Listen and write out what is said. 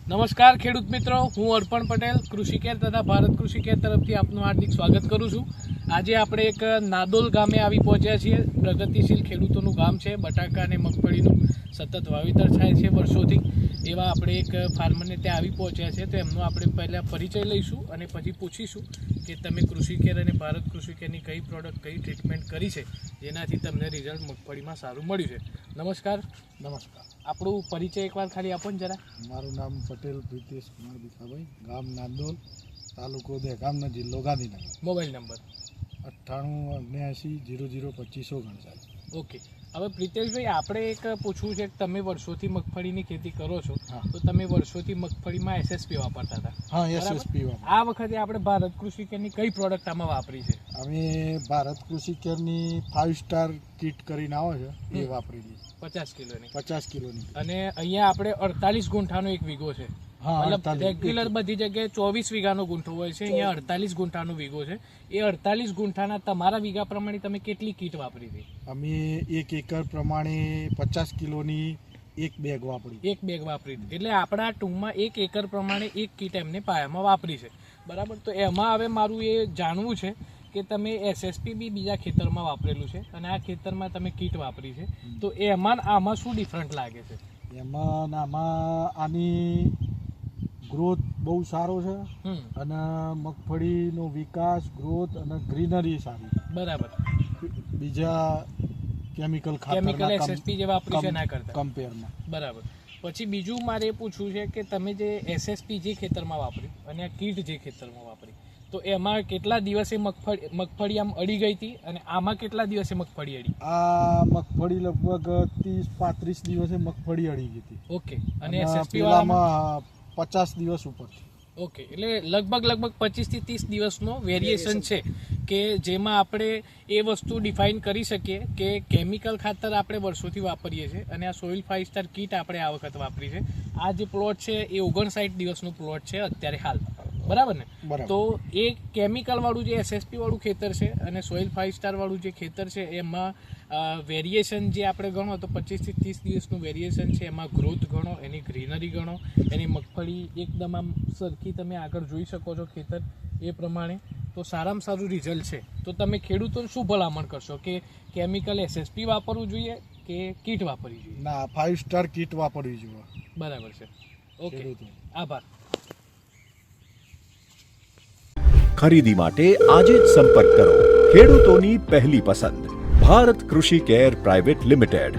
નમસ્કાર ખેડૂત મિત્રો, હું અર્પણ પટેલ કૃષિ કેર તથા ભારત કૃષિ કેર તરફથી આપનું હાર્દિક સ્વાગત કરું છું. આજે આપણે એક નાદોલ ગામે આવી પહોંચ્યા છીએ. પ્રગતિશીલ ખેડૂતોનું ગામ છે. બટાકા અને મગફળીનું સતત વાવેતર થાય છે વર્ષોથી. એવા આપણે એક ફાર્મરને ત્યાં આવી પહોંચ્યા છે. તો એમનો આપણે પહેલાં પરિચય લઈશું અને પછી પૂછીશું કે તમે કૃષિ કેર અને ભારત કૃષિ કેરની કઈ પ્રોડક્ટ, કઈ ટ્રીટમેન્ટ કરી છે જેનાથી તમને રિઝલ્ટ મગફળીમાં સારું મળ્યું છે. નમસ્કાર. નમસ્કાર. આપણું પરિચય એકવાર ખાલી આપો ને જરા. મારું નામ પટેલ પ્રિતેશ કુમાર ભીખાભાઈ, ગામ નાંદોલ, તાલુકો દહેગામ, જિલ્લો ગાંધીનગર. Mobile number 9879800259. ઓકે. હવે પ્રિતેશભાઈ, આપણે એક પૂછવું છે કે તમે વર્ષોથી મગફળીની ખેતી કરો છો, હા. તો તમે વર્ષોથી મગફળીમાં એસએસપી વાપરતા હતા. હા, બરાબર. એસએસપી આ વખતે આપણે ભારત કૃષિ કેરની કઈ પ્રોડક્ટ આમાં વાપરી છે? અમે ભારત કૃષિ કેરની 5 સ્ટાર કીટ કરીને આવે છે એ વાપરેલી 50 કિલોની. 50 કિલોની. અને અહીંયા આપણે 48 ગુંઠાનો એક વીઘો છે. હા, મતલબ 48. રેગ્યુલર બધી જગ્યાએ 24 વીઘાનો ગુંઠો હોય છે, અહીંયા 48 ગુંઠાનો વીઘો છે. એ 48 ગુંઠાના તમારા વીઘા પ્રમાણે તમે કેટલી કીટ વાપરી હતી? અમે 1 એકર પ્રમાણે 50 કિલોની એક બેગ વાપરી. એક બેગ વાપરી હતી. એટલે આપણા ટૂંકમાં 1 એકર પ્રમાણે એક કીટ એમને પાયામાં વાપરી છે. બરાબર. તો એમાં હવે મારું એ જાણવું છે કે તમે એસએસપી બી બીજા ખેતરમાં વાપરેલું છે અને આ ખેતરમાં તમે કીટ વાપરી છે, તો એમાં આમાં શું ડિફરન્ટ લાગે છે? એમાં આની ગ્રોથ બહુ સારો છે અને મગફળીનો વિકાસ, ગ્રોથ અને ગ્રીનરી સારી. બરાબર. બીજા કેમિકલ એસએસપી જે વાપરી છે એના કરતા કમ્પેરમાં. બરાબર. પછી બીજું મારે એ પૂછવું છે કે તમે જે એસએસપી જે ખેતરમાં વાપર્યું અને આ કીટ જે ખેતરમાં વાપરી, તો એમાં કેટલા દિવસે મગફળી આમ અડી ગઈ હતી અને આમાં કેટલા દિવસે મગફળી અડી? આ મગફળી લગભગ 30-35 દિવસે મગફળી અડી ગઈ હતી. ઓકે. અને એસએસપી પેલામાં 50 દિવસ ઉપર. ઓકે. એટલે લગભગ 25 થી 30 દિવસનો વેરિએશન છે કે જેમાં આપણે એ વસ્તુ ડિફાઇન કરી શકીએ કે કેમિકલ ખાતર આપણે વર્ષોથી વાપરીએ છીએ અને આ સોઇલ 5 સ્ટાર કીટ આપણે આ વખત વાપરી છે. આ જે પ્લોટ છે એ 59 દિવસનો પ્લોટ છે અત્યારે હાલ. બરાબર ને? બરાબર. તો એ કેમિકલ વાળું જે એસએસપી વાળું ખેતર છે અને સોઇલ 5 સ્ટાર વાળું જે ખેતર છે એમાં વેરિએશન જે આપણે ગણો તો 25 થી 30 દિવસનું વેરિએશન છે. એમાં ગ્રોથ ગણો, એની ગ્રીનરી ગણો, એની મગફળી એકદમ આમ સરખી તમે આગળ જોઈ શકો છો ખેતર એ પ્રમાણે. તો સારામાં સારું રિઝલ્ટ છે. તો તમે ખેડૂતોને શું ભલામણ કરશો કે કેમિકલ એસએસપી વાપરવું જોઈએ કે કીટ વાપરવી જોઈએ? ના, 5 સ્ટાર કીટ વાપરવી જોઈએ. બરાબર છે. ઓકે. આભાર. ખરીદી માટે આજે જ સંપર્ક કરો. ખેડૂતોની પહેલી પસંદ ભારત કૃષિ કેર પ્રાઇવેટ લિમિટેડ.